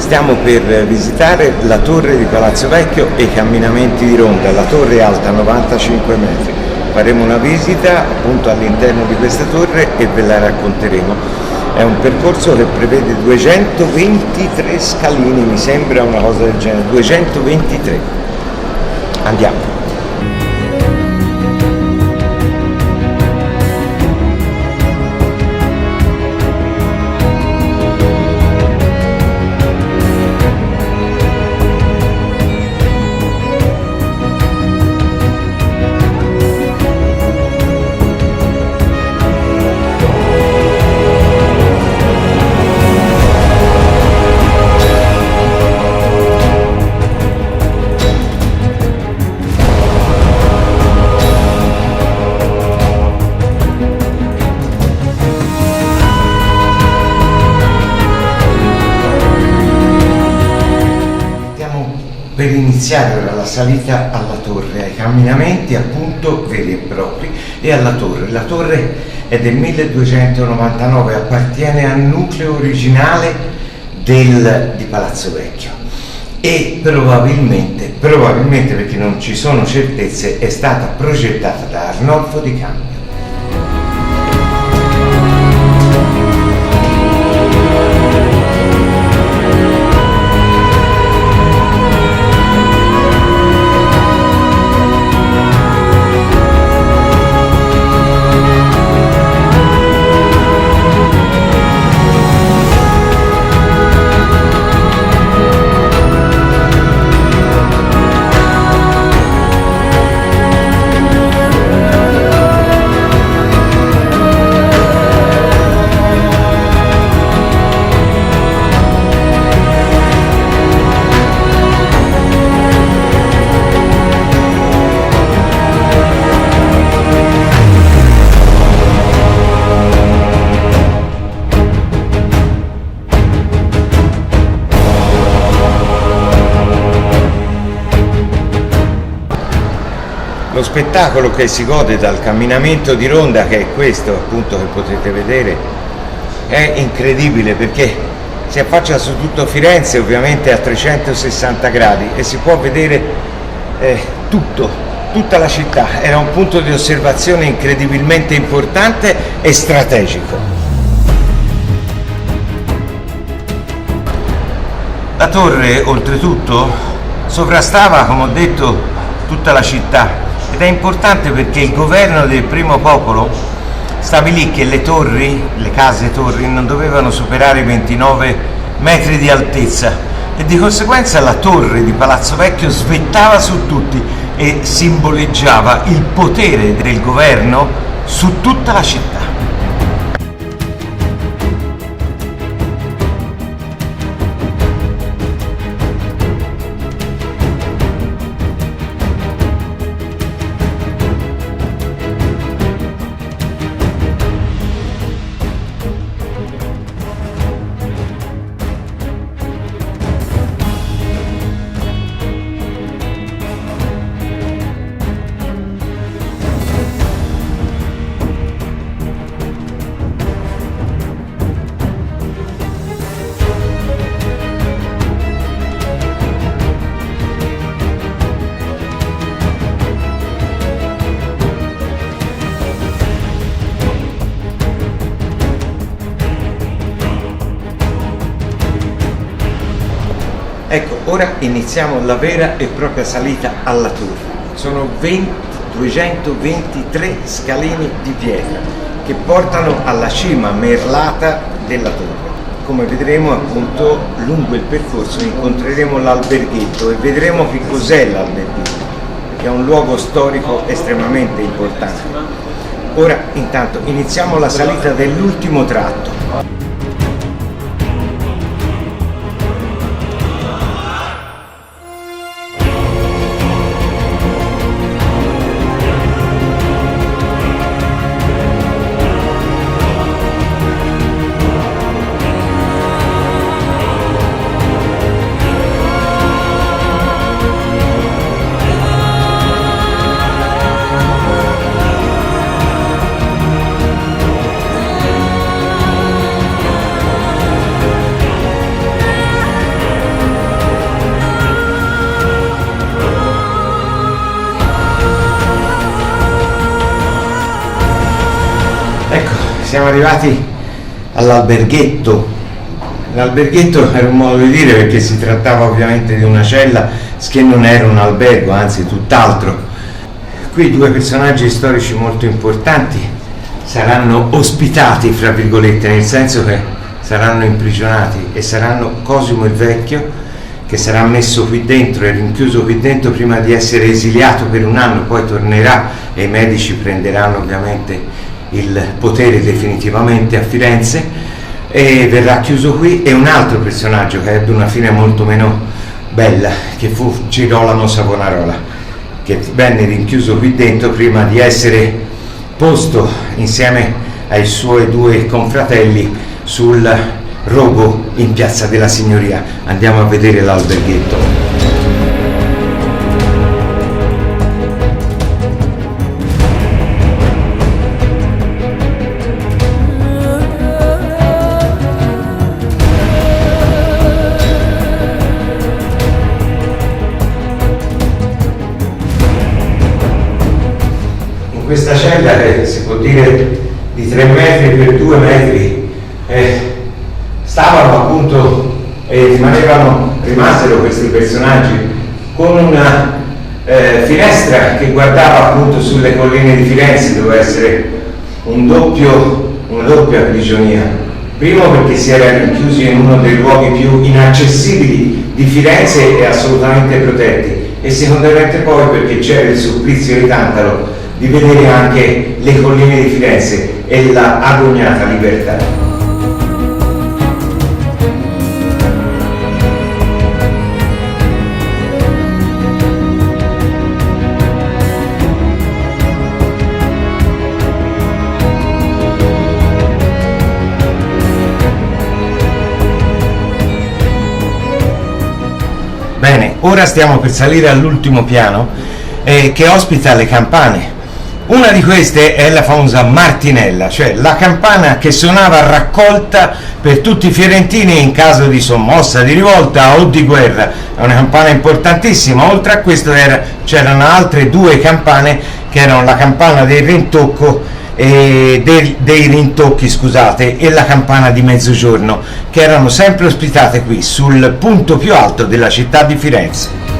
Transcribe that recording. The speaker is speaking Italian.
Stiamo per visitare la torre di Palazzo Vecchio e i camminamenti di Ronda. La torre è alta 95 metri. Faremo una visita appunto all'interno di questa torre e ve la racconteremo. È un percorso che prevede 223 scalini, mi sembra una cosa del genere, 223. Andiamo. Per iniziare ora la salita alla torre, ai camminamenti appunto veri e propri e alla torre. La torre è del 1299, appartiene al nucleo originale di Palazzo Vecchio e probabilmente perché non ci sono certezze, è stata progettata da Arnolfo di Cambio. Lo spettacolo che si gode dal camminamento di Ronda, che è questo appunto che potete vedere, è incredibile perché si affaccia su tutto Firenze, ovviamente a 360 gradi e si può vedere tutta la città. Era un punto di osservazione incredibilmente importante e strategico. La torre oltretutto sovrastava, come ho detto, tutta la città. Ed è importante perché il governo del primo popolo stabilì che le case torri non dovevano superare i 29 metri di altezza e di conseguenza la torre di Palazzo Vecchio svettava su tutti e simboleggiava il potere del governo su tutta la città. Ecco, ora iniziamo la vera e propria salita alla torre. Sono 223 scalini di pietra che portano alla cima merlata della torre. Come vedremo appunto lungo il percorso incontreremo l'alberghetto e vedremo che cos'è l'alberghetto, che è un luogo storico estremamente importante. Ora intanto iniziamo la salita dell'ultimo tratto. siamo arrivati all'alberghetto. L'alberghetto era un modo di dire perché si trattava ovviamente di una cella che non era un albergo, anzi tutt'altro. Qui due personaggi storici molto importanti saranno ospitati, fra virgolette, nel senso che saranno imprigionati, e saranno Cosimo il Vecchio, che sarà messo qui dentro e rinchiuso qui dentro prima di essere esiliato per un anno, poi tornerà e i medici prenderanno ovviamente il potere definitivamente a Firenze e verrà chiuso qui, e un altro personaggio che ebbe una fine molto meno bella, che fu Girolamo Savonarola, che venne rinchiuso qui dentro prima di essere posto insieme ai suoi due confratelli sul rogo in Piazza della Signoria. Andiamo a vedere l'alberghetto. In questa cella, che si può dire di 3 metri per 2 metri, stavano appunto e rimasero questi personaggi con una finestra che guardava appunto sulle colline di Firenze. Doveva essere una doppia prigionia. Primo perché si era rinchiusi in uno dei luoghi più inaccessibili di Firenze e assolutamente protetti, e secondariamente poi perché c'era il supplizio di Tantalo di vedere anche le colline di Firenze e la agognata libertà. Bene, ora stiamo per salire all'ultimo piano che ospita le campane. Una di queste è la famosa Martinella, cioè la campana che suonava raccolta per tutti i fiorentini in caso di sommossa, di rivolta o di guerra. È una campana importantissima. Oltre a questo c'erano altre 2 campane, che erano la campana del rintocco dei rintocchi, scusate, e la campana di mezzogiorno, che erano sempre ospitate qui sul punto più alto della città di Firenze.